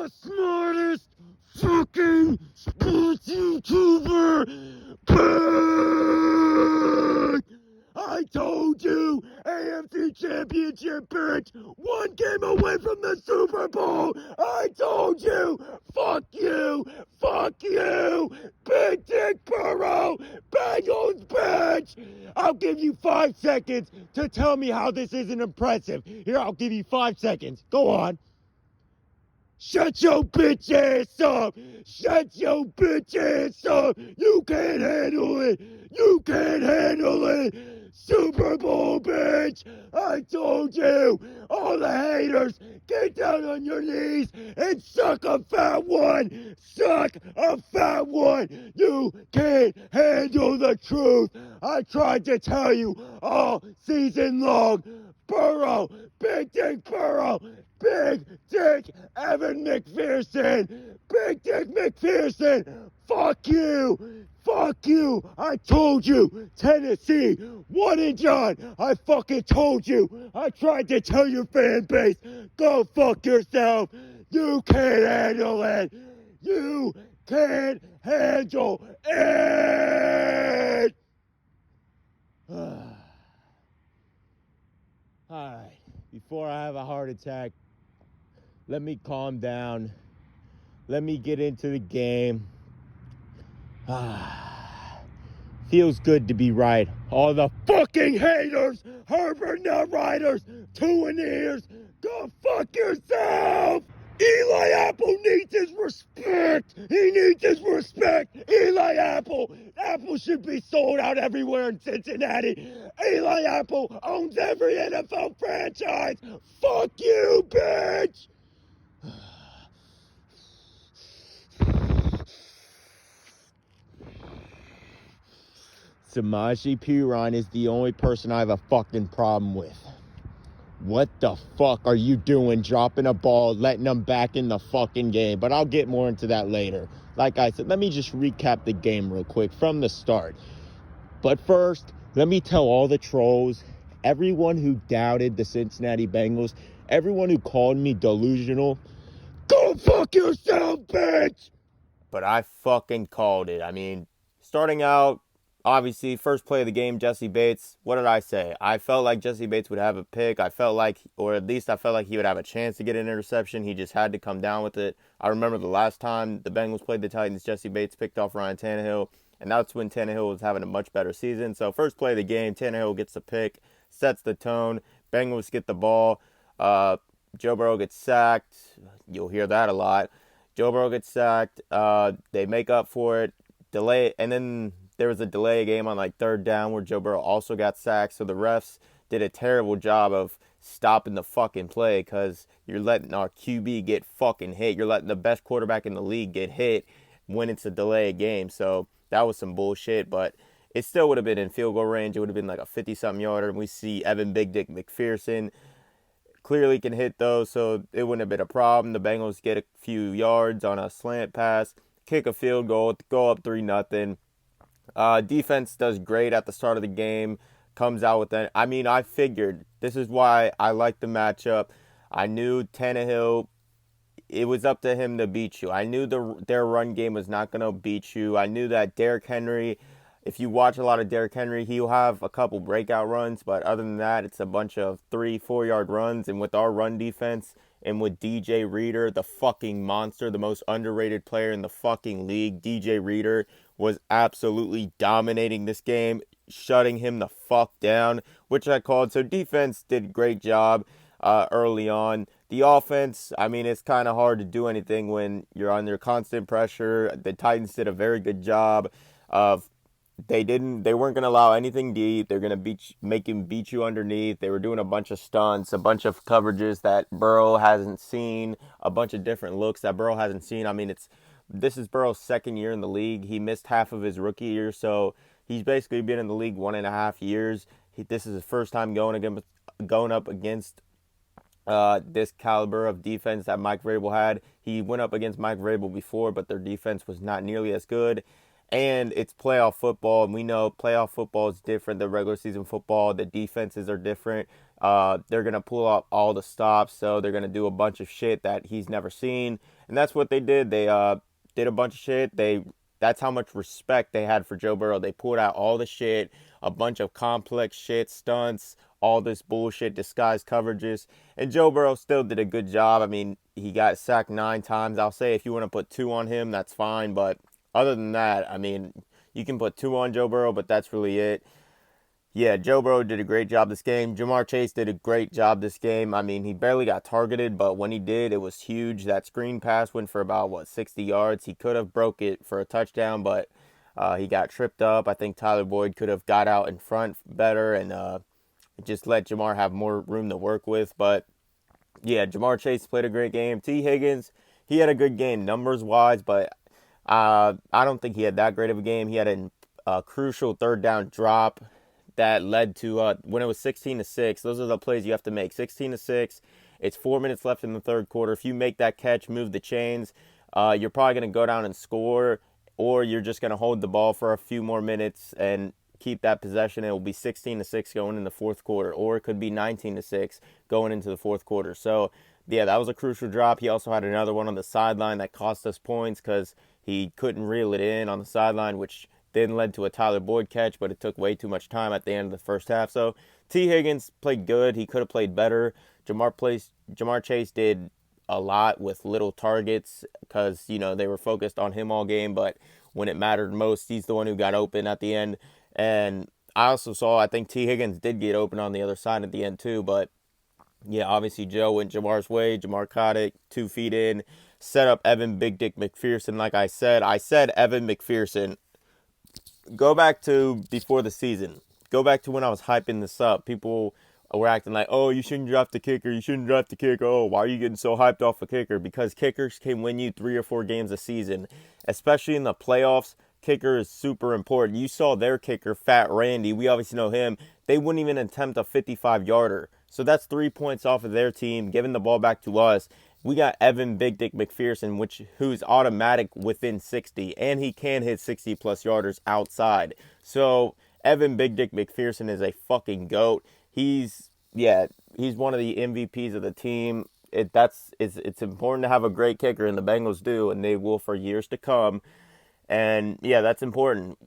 the smartest fucking sports YouTuber. Bang! I told you, AFC Championship, bitch, one game away from the Super Bowl. I told you, fuck you, Big Dick Burrow, Bengals, bitch. I'll give you 5 seconds to tell me how this isn't impressive. Here, I'll give you 5 seconds. Go on. Shut your bitch ass up! Shut your bitch ass up! You can't handle it! You can't handle it! Super Bowl, bitch! I told you! All the haters, get down on your knees and suck a fat one! Suck a fat one! You can't handle the truth! I tried to tell you all season long! Burrow! Big Dick Burrow! Big Dick Evan McPherson! Big Dick McPherson! Fuck you! Fuck you! I told you! Tennessee! 1 and done! I fucking told you! I tried to tell your fan base! Go fuck yourself! You can't handle it! You can't handle it! Alright, before I have a heart attack, let me calm down. Let me get into the game. Feels good to be right. All the fucking haters, Herbert Nut Riders, 2 in the ears, go fuck yourself! Eli Apple needs his respect. He needs his respect. Eli Apple. Apple should be sold out everywhere in Cincinnati. Eli Apple owns every NFL franchise. Fuck you, bitch. Samaje Perine is the only person I have a fucking problem with. What the fuck are you doing dropping a ball, letting them back in the fucking game? But I'll get more into that later. Like I said, let me just recap the game real quick from the start. But first, let me tell all the trolls, everyone who doubted the Cincinnati Bengals, everyone who called me delusional, go fuck yourself, bitch! But I fucking called it. I mean, starting out, obviously, first play of the game, Jesse Bates. What did I say? I felt like Jesse Bates would have a pick. I felt like he would have a chance to get an interception. He just had to come down with it. I remember the last time the Bengals played the Titans, Jesse Bates picked off Ryan Tannehill, and that's when Tannehill was having a much better season. So first play of the game, Tannehill gets the pick, sets the tone. Bengals get the ball. Joe Burrow gets sacked. You'll hear that a lot. Joe Burrow gets sacked. They make up for it. Delay, and then there was a delay game on like 3rd down where Joe Burrow also got sacked. So the refs did a terrible job of stopping the fucking play because you're letting our QB get fucking hit. You're letting the best quarterback in the league get hit when it's a delay game. So that was some bullshit, but it still would have been in field goal range. It would have been like a 50-something yarder. And we see Evan Big Dick McPherson clearly can hit those, so it wouldn't have been a problem. The Bengals get a few yards on a slant pass, kick a field goal, go up 3-0. Defense does great at the start of the game, comes out with that. I mean, I figured this is why I like the matchup. I knew Tannehill, it was up to him to beat you. I knew their run game was not going to beat you. I knew that Derrick Henry, if you watch a lot of Derrick Henry, he'll have a couple breakout runs, but other than that, it's a bunch of 3-4 yard runs. And with our run defense and with DJ Reader, the fucking monster, the most underrated player in the fucking league, DJ Reader was absolutely dominating this game, shutting him the fuck down, which I called. So defense did a great job early on. The offense, I mean, it's kind of hard to do anything when you're under constant pressure. The Titans did a very good job of they weren't going to allow anything deep. They're going to make him beat you underneath. They were doing a bunch of stunts, a bunch of coverages that Burrow hasn't seen, a bunch of different looks that Burrow hasn't seen. I mean, this is Burrow's 2nd year in the league. He missed half of his rookie year, so he's basically been in the league 1.5 years. This is his first time going up against this caliber of defense that Mike Vrabel had. He went up against Mike Vrabel before, but their defense was not nearly as good. And it's playoff football, and we know playoff football is different than regular season football. The defenses are different. They're going to pull up all the stops, so they're going to do a bunch of shit that he's never seen. And that's what they did. They did a bunch of shit. That's how much respect they had for Joe Burrow. They pulled out all the shit, a bunch of complex shit, stunts, all this bullshit, disguised coverages. And Joe Burrow still did a good job. I mean, he got sacked 9 times. I'll say if you want to put 2 on him, that's fine. But other than that, I mean, you can put 2 on Joe Burrow, but that's really it. Yeah, Joe Burrow did a great job this game. Jamar Chase did a great job this game. I mean, he barely got targeted, but when he did, it was huge. That screen pass went for about, 60 yards. He could have broke it for a touchdown, but he got tripped up. I think Tyler Boyd could have got out in front better and just let Jamar have more room to work with. But, yeah, Jamar Chase played a great game. T. Higgins, he had a good game numbers-wise, but I don't think he had that great of a game. He had a crucial third down drop that led to when it was 16-6. Those are the plays you have to make. 16-6. It's 4 minutes left in the third quarter. If you make that catch, move the chains, you're probably going to go down and score, or you're just going to hold the ball for a few more minutes and keep that possession. It will be 16-6 going in the fourth quarter, or it could be 19-6 going into the fourth quarter. So, yeah, that was a crucial drop. He also had another one on the sideline that cost us points because he couldn't reel it in on the sideline, which then led to a Tyler Boyd catch, but it took way too much time at the end of the first half. So T. Higgins played good. He could have played better. Jamar Chase did a lot with little targets because, they were focused on him all game, but when it mattered most, he's the one who got open at the end. And I also saw, I think T. Higgins did get open on the other side at the end too, but yeah, obviously Joe went Jamar's way. Jamar caught it, 2 feet in, set up Evan Big Dick McPherson. Like I said Evan McPherson. Go back to before the season. Go back to when I was hyping this up. People were acting like, oh, you shouldn't draft the kicker. You shouldn't draft the kicker. Oh, why are you getting so hyped off a kicker? Because kickers can win you 3 or 4 games a season, especially in the playoffs. Kicker is super important. You saw their kicker, Fat Randy. We obviously know him. They wouldn't even attempt a 55-yarder. So that's 3 points off of their team, giving the ball back to us. We got Evan Big Dick McPherson, who's automatic within 60, and he can hit 60-plus yarders outside. So Evan Big Dick McPherson is a fucking goat. He's one of the MVPs of the team. It's important to have a great kicker, and the Bengals do, and they will for years to come. And yeah, that's important.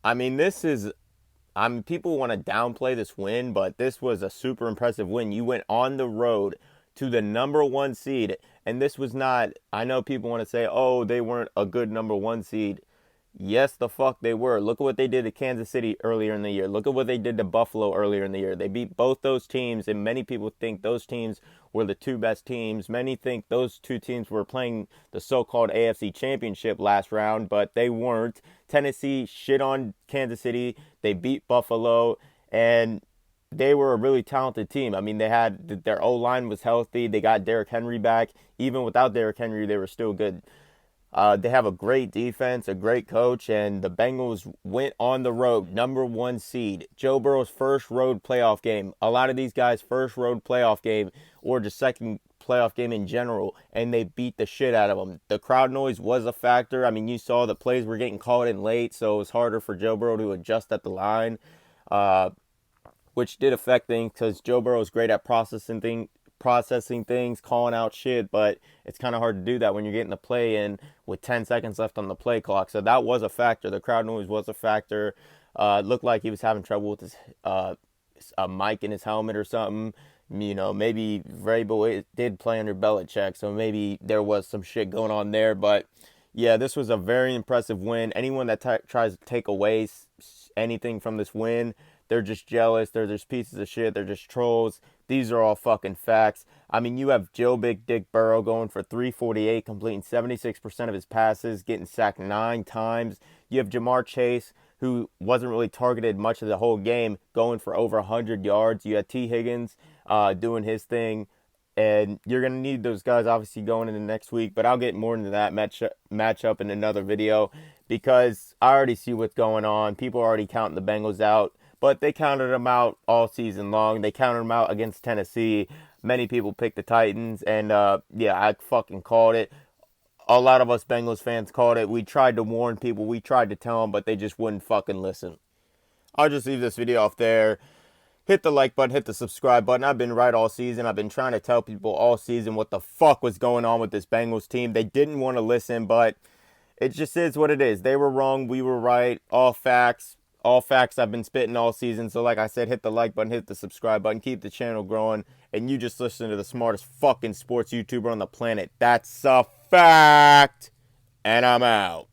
I mean, people want to downplay this win, but this was a super impressive win. You went on the road to the number 1 seed, and this was not, I know people want to say, oh, they weren't a good number 1 seed. Yes, the fuck they were. Look at what they did to Kansas City earlier in the year. Look at what they did to Buffalo earlier in the year. They beat both those teams, and many people think those teams were the 2 best teams. Many think those 2 teams were playing the so-called AFC Championship last round, but they weren't. Tennessee shit on Kansas City. They beat Buffalo, and they were a really talented team. I mean, their O-line was healthy. They got Derrick Henry back. Even without Derrick Henry, they were still good. They have a great defense, a great coach, and the Bengals went on the road, number 1 seed. Joe Burrow's first road playoff game. A lot of these guys' first road playoff game, or just second playoff game in general, and they beat the shit out of them. The crowd noise was a factor. I mean, you saw the plays were getting called in late, so it was harder for Joe Burrow to adjust at the line, which did affect things because Joe Burrow is great at processing things, calling out shit, but it's kind of hard to do that when you're getting the play in with 10 seconds left on the play clock. So that was a factor. The crowd noise was a factor. It looked like he was having trouble with his a mic in his helmet or something. Maybe Vrabel did play under Belichick, so maybe there was some shit going on there. But yeah, this was a very impressive win. Anyone that tries to take away anything from this win, they're just jealous. They're just pieces of shit. They're just trolls. These are all fucking facts. I mean, you have Joe Big Dick Burrow going for 348, completing 76% of his passes, getting sacked 9 times. You have Jamar Chase, who wasn't really targeted much of the whole game, going for over 100 yards. You had T. Higgins doing his thing. And you're going to need those guys, obviously, going into next week. But I'll get more into that matchup in another video because I already see what's going on. People are already counting the Bengals out. But they counted them out all season long. They counted them out against Tennessee. Many people picked the Titans. And, yeah, I fucking called it. A lot of us Bengals fans called it. We tried to warn people. We tried to tell them, but they just wouldn't fucking listen. I'll just leave this video off there. hit the like button, hit the subscribe button. I've been right all season. I've been trying to tell people all season what the fuck was going on with this Bengals team. They didn't want to listen, but it just is what it is. They were wrong. We were right. All facts. All facts I've been spitting all season. So like I said, hit the like button, hit the subscribe button, keep the channel growing, and you just listen to the smartest fucking sports YouTuber on the planet. That's a fact. And I'm out.